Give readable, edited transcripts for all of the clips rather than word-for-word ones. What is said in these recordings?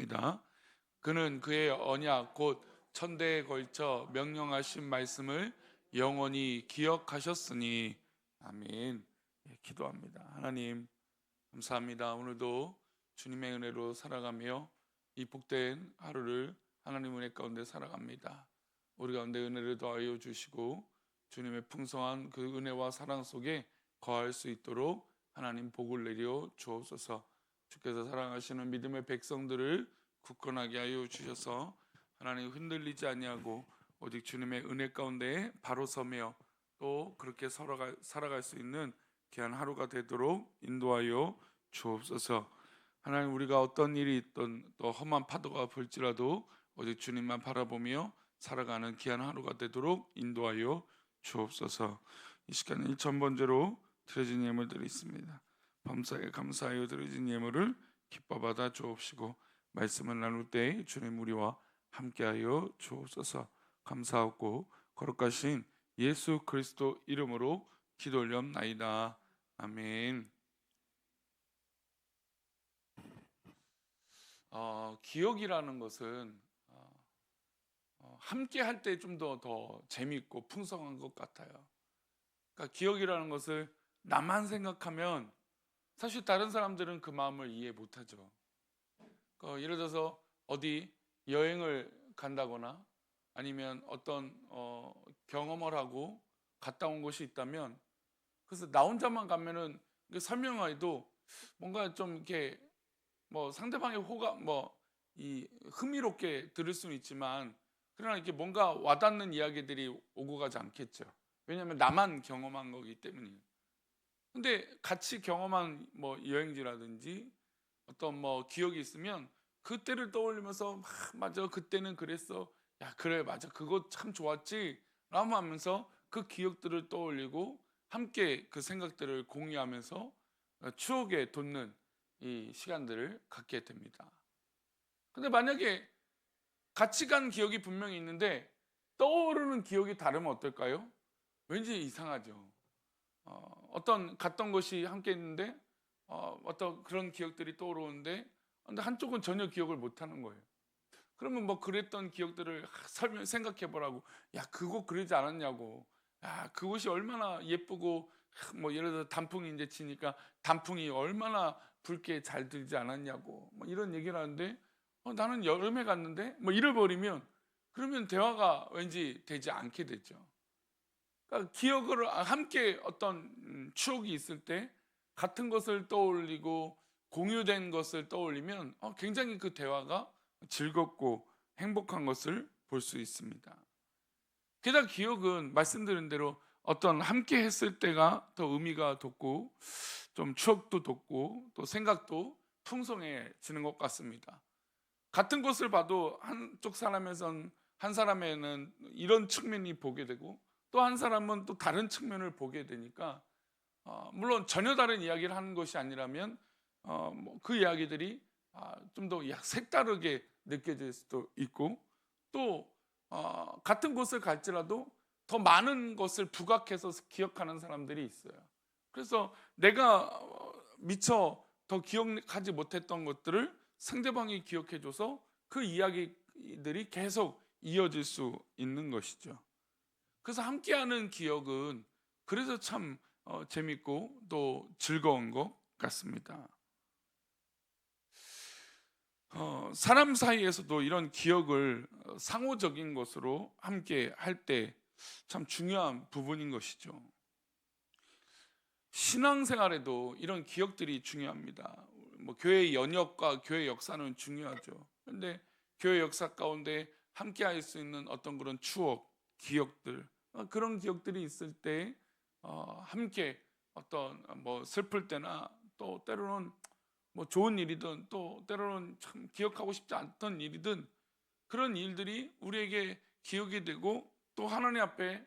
있습니다. 그는 그의 언약 곧 천대에 걸쳐 명령하신 말씀을 영원히 기억하셨으니 아멘. 기도합니다. 하나님 감사합니다. 오늘도 주님의 은혜로 살아가며 이 복된 하루를 하나님 은혜 가운데 살아갑니다. 우리 가운데 은혜를 더하여 주시고 주님의 풍성한 그 은혜와 사랑 속에 거할 수 있도록 하나님 복을 내려 주옵소서. 주께서 사랑하시는 믿음의 백성들을 굳건하게 하여 주셔서 하나님 흔들리지 아니하고 오직 주님의 은혜 가운데 바로 서며 또 그렇게 살아갈 수 있는 귀한 하루가 되도록 인도하여 주옵소서. 하나님 우리가 어떤 일이 있든 또 험한 파도가 불지라도 오직 주님만 바라보며 살아가는 귀한 하루가 되도록 인도하여 주옵소서. 이 시간에 1,000번째로 드려진 예물들이 있습니다. 범사에 감사하여 드려진 예물을 기뻐 받아 주옵시고 말씀을 나눌 때 주님 우리와 함께하여 주옵소서. 감사하고 거룩하신 예수 그리스도 이름으로 기도 올려옵나이다. 아멘. 기억이라는 것은 함께 할 때 좀 더 재밌고 풍성한 것 같아요. 그러니까 기억이라는 것을 나만 생각하면 사실 다른 사람들은 그 마음을 이해 못하죠. 예를 들어서 어디 여행을 간다거나 아니면 어떤 경험을 하고 갔다 온 곳이 있다면 그래서 나 혼자만 가면은 설명해도 뭔가 좀 이렇게 뭐 상대방의 호가 이 흥미롭게 들을 수는 있지만 그러나 이렇게 뭔가 와닿는 이야기들이 오고 가지 않겠죠. 왜냐하면 나만 경험한 거기 때문이에요. 근데 같이 경험한 여행지라든지 어떤 기억이 있으면 그때를 떠올리면서 맞아 그때는 그랬어, 야 그래 맞아 그거 참 좋았지 라고 하면서 그 기억들을 떠올리고 함께 그 생각들을 공유하면서 추억에 돋는 이 시간들을 갖게 됩니다. 근데 만약에 같이 간 기억이 분명히 있는데 떠오르는 기억이 다르면 어떨까요? 왠지 이상하죠. 어떤 갔던 곳이 함께 있는데 어떤 그런 기억들이 떠오르는데 근데 한쪽은 전혀 기억을 못 하는 거예요. 그러면 그랬던 기억들을 생각해 보라고. 야 그곳 그러지 않았냐고. 야 그곳이 얼마나 예쁘고 예를 들어 단풍이 이제 치니까 단풍이 얼마나 붉게 잘 들지 않았냐고 이런 얘기를 하는데 나는 여름에 갔는데 잃어버리면 그러면 대화가 왠지 되지 않게 되죠. 그러니까 기억을 함께 어떤 추억이 있을 때 같은 것을 떠올리고 공유된 것을 떠올리면 굉장히 그 대화가 즐겁고 행복한 것을 볼 수 있습니다. 게다가 기억은 말씀드린 대로 어떤 함께 했을 때가 더 의미가 돋고 좀 추억도 돋고 또 생각도 풍성해지는 것 같습니다. 같은 것을 봐도 한쪽 사람에선 한 사람에는 이런 측면이 보게 되고 또 한 사람은 또 다른 측면을 보게 되니까 물론 전혀 다른 이야기를 하는 것이 아니라면 그 이야기들이 좀 더 색다르게 느껴질 수도 있고 또 같은 곳을 갈지라도 더 많은 것을 부각해서 기억하는 사람들이 있어요. 그래서 내가 미처 더 기억하지 못했던 것들을 상대방이 기억해줘서 그 이야기들이 계속 이어질 수 있는 것이죠. 그래서 함께하는 기억은 그래서 참 재밌고 또 즐거운 것 같습니다. 사람 사이에서도 이런 기억을 상호적인 것으로 함께 할 때 참 중요한 부분인 것이죠. 신앙생활에도 이런 기억들이 중요합니다. 교회의 연역과 교회 역사는 중요하죠. 그런데 교회 역사 가운데 함께 할 수 있는 어떤 그런 추억, 기억들 그런 기억들이 있을 때 함께 어떤 슬플 때나 또 때로는 좋은 일이든 또 때로는 참 기억하고 싶지 않던 일이든 그런 일들이 우리에게 기억이 되고 또 하나님 앞에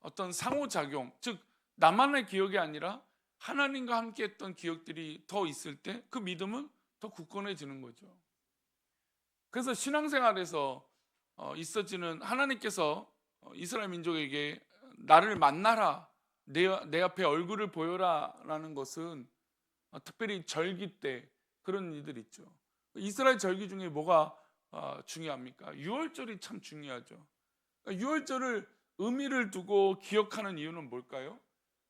어떤 상호작용, 즉 나만의 기억이 아니라 하나님과 함께 했던 기억들이 더 있을 때 그 믿음은 더 굳건해지는 거죠. 그래서 신앙생활에서 있어지는 하나님께서 이스라엘 민족에게 나를 만나라, 내 앞에 얼굴을 보여라 라는 것은 특별히 절기 때 그런 일들 있죠. 이스라엘 절기 중에 뭐가 중요합니까? 유월절이 참 중요하죠. 유월절을 의미를 두고 기억하는 이유는 뭘까요?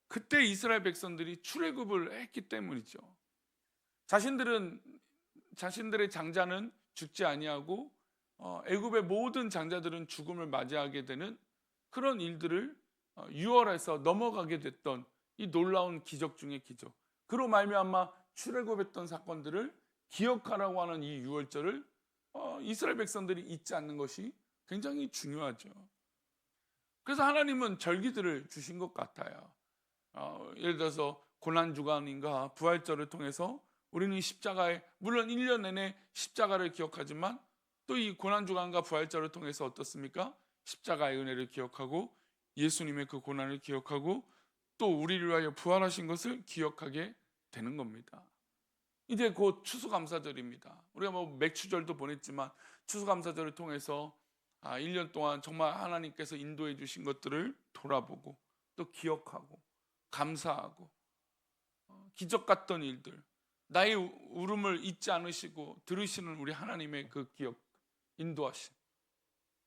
그때 이스라엘 백성들이 출애굽을 했기 때문이죠. 자신들의 장자는 죽지 아니하고 애굽의 모든 장자들은 죽음을 맞이하게 되는 그런 일들을 유월해서 넘어가게 됐던 이 놀라운 기적 중의 기적. 그로 말미암아 출애굽했던 사건들을 기억하라고 하는 이 유월절을 이스라엘 백성들이 잊지 않는 것이 굉장히 중요하죠. 그래서 하나님은 절기들을 주신 것 같아요. 예를 들어서 고난주간인가 부활절을 통해서 우리는 십자가에, 물론 1년 내내 십자가를 기억하지만 또 이 고난주간과 부활절을 통해서 어떻습니까? 십자가의 은혜를 기억하고 예수님의 그 고난을 기억하고 또 우리를 위하여 부활하신 것을 기억하게 되는 겁니다. 이제 곧 추수감사절입니다. 우리가 뭐 맥추절도 보냈지만 추수감사절을 통해서 1년 동안 정말 하나님께서 인도해 주신 것들을 돌아보고 또 기억하고 감사하고 기적 같던 일들, 나의 울음을 잊지 않으시고 들으시는 우리 하나님의 그 기억, 인도하심.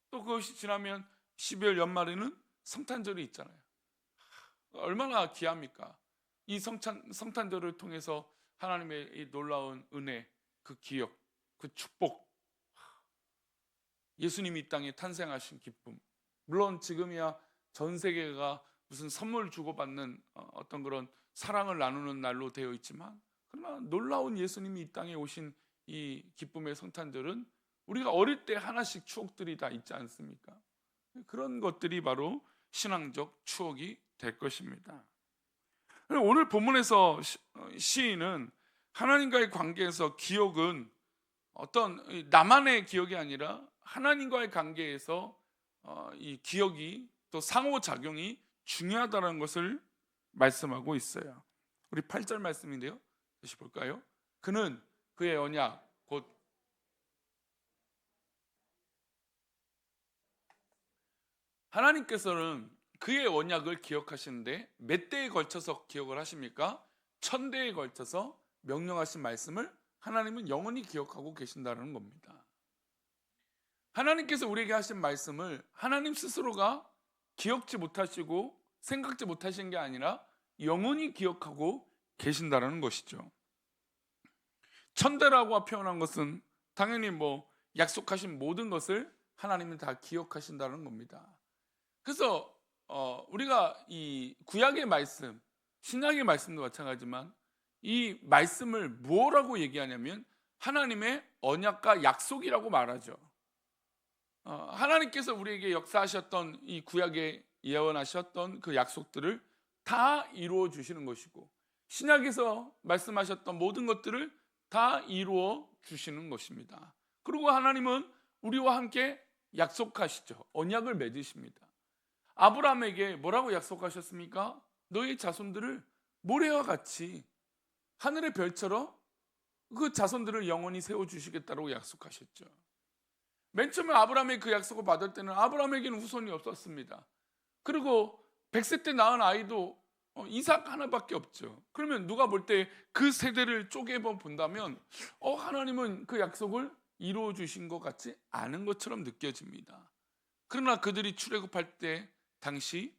또 그것이 지나면 12월 연말에는 성탄절이 있잖아요. 얼마나 귀합니까? 이 성탄절을 통해서 하나님의 이 놀라운 은혜, 그 기억, 그 축복, 예수님이 이 땅에 탄생하신 기쁨. 물론 지금이야 전 세계가 무슨 선물 주고받는 어떤 그런 사랑을 나누는 날로 되어 있지만, 그러나 놀라운 예수님이 이 땅에 오신 이 기쁨의 성탄절은 우리가 어릴 때 하나씩 추억들이 다 있지 않습니까? 그런 것들이 바로 신앙적 추억이 될 것입니다. 오늘 본문에서 시인은 하나님과의 관계에서 기억은 어떤 나만의 기억이 아니라 하나님과의 관계에서 이 기억이 또 상호작용이 중요하다는 것을 말씀하고 있어요. 우리 8절 말씀인데요, 다시 볼까요? 그는 그의 언약 곧 하나님께서는 그의 언약을 기억하시는데 몇 대에 걸쳐서 기억을 하십니까? 1000대에 걸쳐서 명령하신 말씀을 하나님은 영원히 기억하고 계신다는 겁니다. 하나님께서 우리에게 하신 말씀을 하나님 스스로가 기억지 못하시고 생각지 못하신 게 아니라 영원히 기억하고 계신다는 것이죠. 1000대라고 표현한 것은 당연히 뭐 약속하신 모든 것을 하나님은 다 기억하신다는 겁니다. 그래서 우리가 이 구약의 말씀, 신약의 말씀도 마찬가지지만 이 말씀을 뭐라고 얘기하냐면 하나님의 언약과 약속이라고 말하죠. 하나님께서 우리에게 역사하셨던 이 구약에 예언하셨던 그 약속들을 다 이루어 주시는 것이고, 신약에서 말씀하셨던 모든 것들을 다 이루어 주시는 것입니다. 그리고 하나님은 우리와 함께 약속하시죠. 언약을 맺으십니다. 아브라함에게 뭐라고 약속하셨습니까? 너의 자손들을 모래와 같이 하늘의 별처럼 그 자손들을 영원히 세워주시겠다고 약속하셨죠. 맨 처음에 아브라함의 그 약속을 받을 때는 아브라함에게는 후손이 없었습니다. 그리고 100세 때 낳은 아이도 이삭 하나밖에 없죠. 그러면 누가 볼 때 그 세대를 쪼개서 본다면 하나님은 그 약속을 이루어 주신 것 같지 않은 것처럼 느껴집니다. 그러나 그들이 출애굽할 때 당시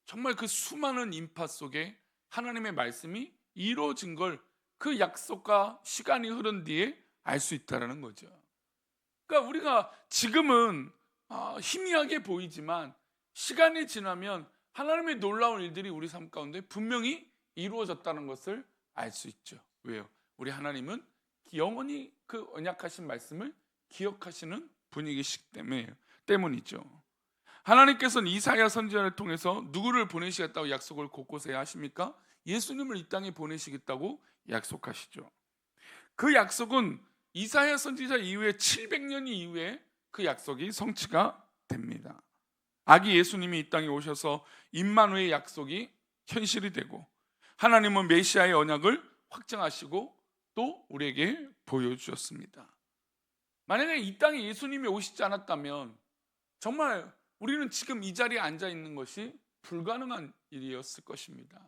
정말 그 수많은 인파 속에 하나님의 말씀이 이루어진 걸 그 약속과 시간이 흐른 뒤에 알 수 있다는 거죠. 그러니까 우리가 지금은 희미하게 보이지만 시간이 지나면 하나님의 놀라운 일들이 우리 삶 가운데 분명히 이루어졌다는 것을 알 수 있죠. 왜요? 우리 하나님은 영원히 그 언약하신 말씀을 기억하시는 분이시기 때문이죠. 하나님께서는 이사야 선지자를 통해서 누구를 보내시겠다고 약속을 곳곳에 하십니까? 예수님을 이 땅에 보내시겠다고 약속하시죠. 그 약속은 이사야 선지자 이후에 700년 이후에 그 약속이 성취가 됩니다. 아기 예수님이 이 땅에 오셔서 임마누엘의 약속이 현실이 되고, 하나님은 메시아의 언약을 확증하시고 또 우리에게 보여주셨습니다. 만약에 이 땅에 예수님이 오시지 않았다면 정말 우리는 지금 이 자리에 앉아 있는 것이 불가능한 일이었을 것입니다.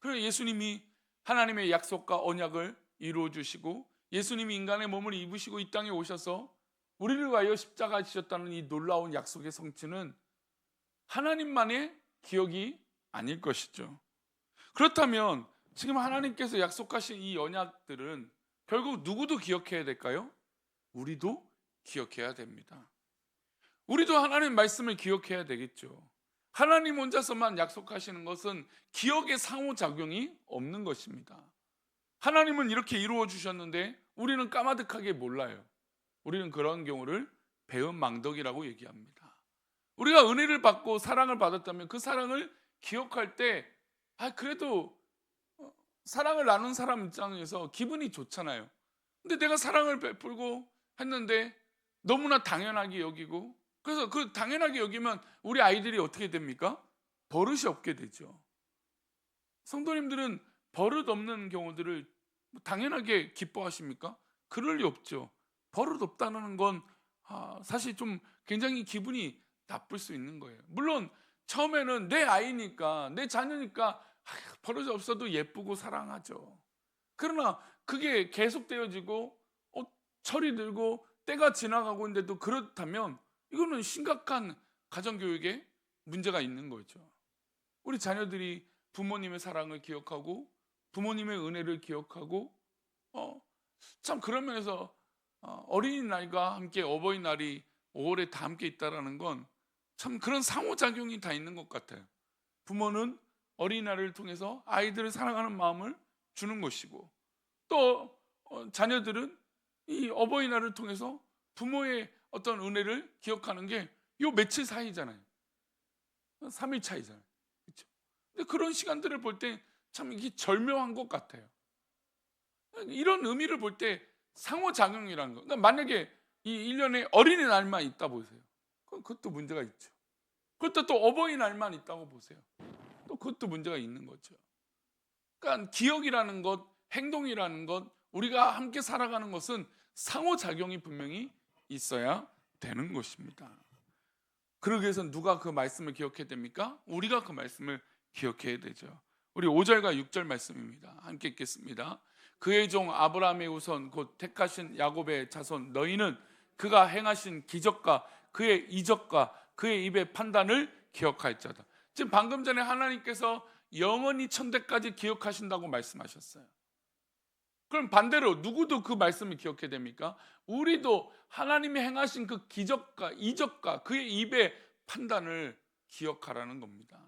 그래서 예수님이 하나님의 약속과 언약을 이루어 주시고 예수님이 인간의 몸을 입으시고 이 땅에 오셔서 우리를 위하여 십자가 지셨다는 이 놀라운 약속의 성취는 하나님만의 기억이 아닐 것이죠. 그렇다면 지금 하나님께서 약속하신 이 언약들은 결국 누구도 기억해야 될까요? 우리도 기억해야 됩니다. 우리도 하나님 말씀을 기억해야 되겠죠. 하나님 혼자서만 약속하시는 것은 기억의 상호작용이 없는 것입니다. 하나님은 이렇게 이루어 주셨는데 우리는 까마득하게 몰라요. 우리는 그런 경우를 배은망덕이라고 얘기합니다. 우리가 은혜를 받고 사랑을 받았다면 그 사랑을 기억할 때 그래도 사랑을 나눈 사람 입장에서 기분이 좋잖아요. 근데 내가 사랑을 베풀고 했는데 너무나 당연하게 여기고, 그래서 그 당연하게 여기면 우리 아이들이 어떻게 됩니까? 버릇이 없게 되죠. 성도님들은 버릇 없는 경우들을 당연하게 기뻐하십니까? 그럴 리 없죠. 버릇 없다는 건 사실 좀 굉장히 기분이 나쁠 수 있는 거예요. 물론 처음에는 내 아이니까, 내 자녀니까 버릇이 없어도 예쁘고 사랑하죠. 그러나 그게 계속되어지고 철이 들고 때가 지나가고 있는데도 그렇다면 이거는 심각한 가정교육에 문제가 있는 거죠. 우리 자녀들이 부모님의 사랑을 기억하고 부모님의 은혜를 기억하고 참 그런 면에서 어린이날과 함께 어버이날이 5월에 다 함께 있다는 건 참 그런 상호작용이 다 있는 것 같아요. 부모는 어린이날을 통해서 아이들을 사랑하는 마음을 주는 것이고, 또 자녀들은 이 어버이날을 통해서 부모의 어떤 은혜를 기억하는 게 요 며칠 사이잖아요. 3일 차이잖아요. 그렇죠? 근데 그런 시간들을 볼 때 참 이게 절묘한 것 같아요. 이런 의미를 볼 때 상호작용이라는 거. 그러니까 만약에 이 1년에 어린이날만 있다 보세요. 그것도 문제가 있죠. 그것도 또 어버이날만 있다고 보세요. 또 그것도 문제가 있는 거죠. 그러니까 기억이라는 것, 행동이라는 것, 우리가 함께 살아가는 것은 상호작용이 분명히 있어야 되는 것입니다. 그러기 위해서는 누가 그 말씀을 기억해야 됩니까? 우리가 그 말씀을 기억해야 되죠. 우리 5절과 6절 말씀입니다. 함께 읽겠습니다. 그의 종 아브라함의 후손 곧 택하신 야곱의 자손 너희는 그가 행하신 기적과 그의 이적과 그의 입의 판단을 기억할지어다. 지금 방금 전에 하나님께서 영원히 천대까지 기억하신다고 말씀하셨어요. 그럼 반대로 누구도 그 말씀을 기억해야 됩니까? 우리도 하나님이 행하신 그 기적과 이적과 그의 입의 판단을 기억하라는 겁니다.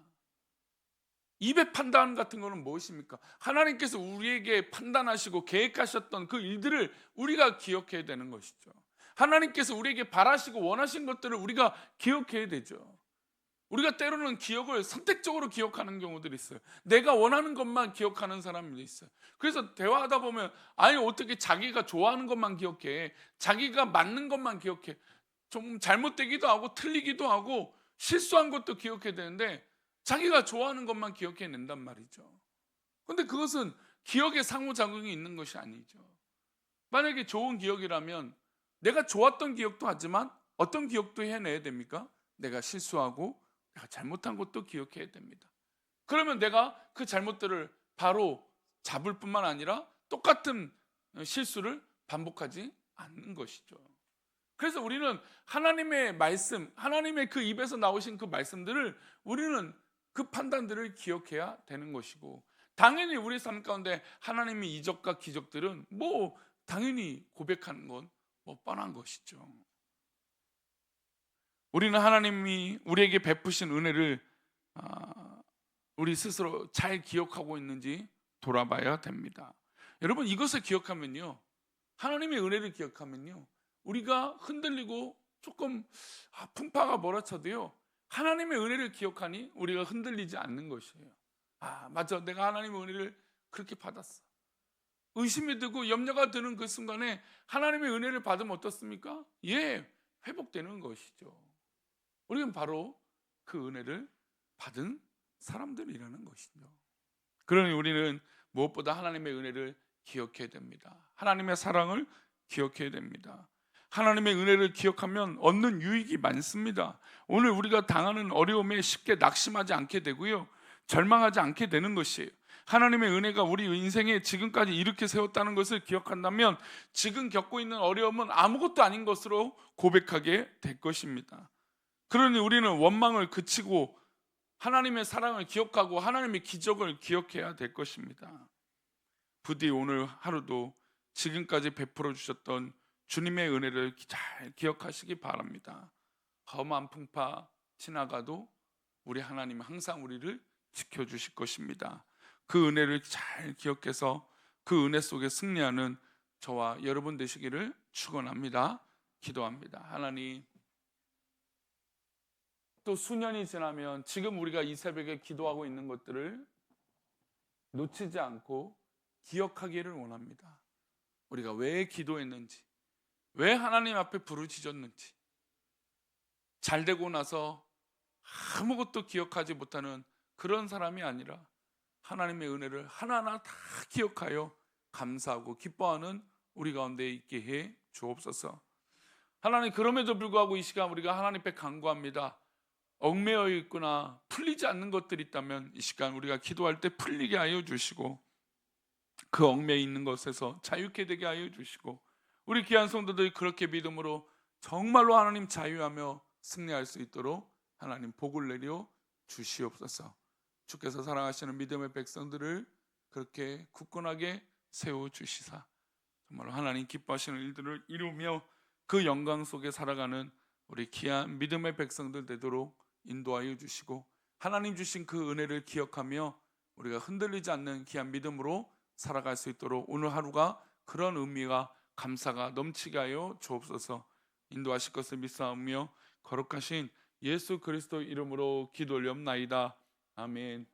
입의 판단 같은 거는 무엇입니까? 하나님께서 우리에게 판단하시고 계획하셨던 그 일들을 우리가 기억해야 되는 것이죠. 하나님께서 우리에게 바라시고 원하신 것들을 우리가 기억해야 되죠. 우리가 때로는 기억을 선택적으로 기억하는 경우들이 있어요. 내가 원하는 것만 기억하는 사람이 있어요. 그래서 대화하다 보면 어떻게 자기가 좋아하는 것만 기억해, 자기가 맞는 것만 기억해, 좀 잘못되기도 하고 틀리기도 하고 실수한 것도 기억해야 되는데 자기가 좋아하는 것만 기억해낸단 말이죠. 그런데 그것은 기억의 상호작용이 있는 것이 아니죠. 만약에 좋은 기억이라면 내가 좋았던 기억도 하지만 어떤 기억도 해내야 됩니까? 내가 실수하고 내가 잘못한 것도 기억해야 됩니다. 그러면 내가 그 잘못들을 바로 잡을 뿐만 아니라 똑같은 실수를 반복하지 않는 것이죠. 그래서 우리는 하나님의 말씀, 하나님의 그 입에서 나오신 그 말씀들을 우리는 그 판단들을 기억해야 되는 것이고, 당연히 우리 삶 가운데 하나님의 이적과 기적들은 당연히 고백하는 건 뻔한 것이죠. 우리는 하나님이 우리에게 베푸신 은혜를 우리 스스로 잘 기억하고 있는지 돌아봐야 됩니다. 여러분, 이것을 기억하면요, 하나님의 은혜를 기억하면요, 우리가 흔들리고 조금 풍파가 몰아쳐도요, 하나님의 은혜를 기억하니 우리가 흔들리지 않는 것이에요. 맞아, 내가 하나님의 은혜를 그렇게 받았어. 의심이 들고 염려가 드는 그 순간에 하나님의 은혜를 받으면 어떻습니까? 회복되는 것이죠. 우리는 바로 그 은혜를 받은 사람들이라는 것이죠. 그러니 우리는 무엇보다 하나님의 은혜를 기억해야 됩니다. 하나님의 사랑을 기억해야 됩니다. 하나님의 은혜를 기억하면 얻는 유익이 많습니다. 오늘 우리가 당하는 어려움에 쉽게 낙심하지 않게 되고요, 절망하지 않게 되는 것이에요. 하나님의 은혜가 우리 인생에 지금까지 이렇게 세웠다는 것을 기억한다면 지금 겪고 있는 어려움은 아무것도 아닌 것으로 고백하게 될 것입니다. 그러니 우리는 원망을 그치고 하나님의 사랑을 기억하고 하나님의 기적을 기억해야 될 것입니다. 부디 오늘 하루도 지금까지 베풀어 주셨던 주님의 은혜를 잘 기억하시기 바랍니다. 험한 풍파 지나가도 우리 하나님은 항상 우리를 지켜주실 것입니다. 그 은혜를 잘 기억해서 그 은혜 속에 승리하는 저와 여러분 되시기를 축원합니다. 기도합니다. 하나님, 또 수년이 지나면 지금 우리가 이 새벽에 기도하고 있는 것들을 놓치지 않고 기억하기를 원합니다. 우리가 왜 기도했는지, 왜 하나님 앞에 부르짖었는지, 잘 되고 나서 아무것도 기억하지 못하는 그런 사람이 아니라 하나님의 은혜를 하나하나 다 기억하여 감사하고 기뻐하는 우리 가운데 있게 해 주옵소서. 하나님, 그럼에도 불구하고 이 시간 우리가 하나님 앞에 간구합니다. 얽매여 있거나 풀리지 않는 것들이 있다면 이 시간 우리가 기도할 때 풀리게 하여 주시고, 그 얽매여 있는 것에서 자유케 되게 하여 주시고, 우리 귀한 성도들이 그렇게 믿음으로 정말로 하나님 자유하며 승리할 수 있도록 하나님 복을 내려 주시옵소서. 주께서 사랑하시는 믿음의 백성들을 그렇게 굳건하게 세워 주시사 정말로 하나님 기뻐하시는 일들을 이루며 그 영광 속에 살아가는 우리 귀한 믿음의 백성들 되도록 인도하여 주시고, 하나님 주신 그 은혜를 기억하며 우리가 흔들리지 않는 귀한 믿음으로 살아갈 수 있도록 오늘 하루가 그런 의미가 감사가 넘치게 하여 주옵소서. 인도하실 것을 믿사오며 거룩하신 예수 그리스도 이름으로 기도 올리옵나이다. 아멘.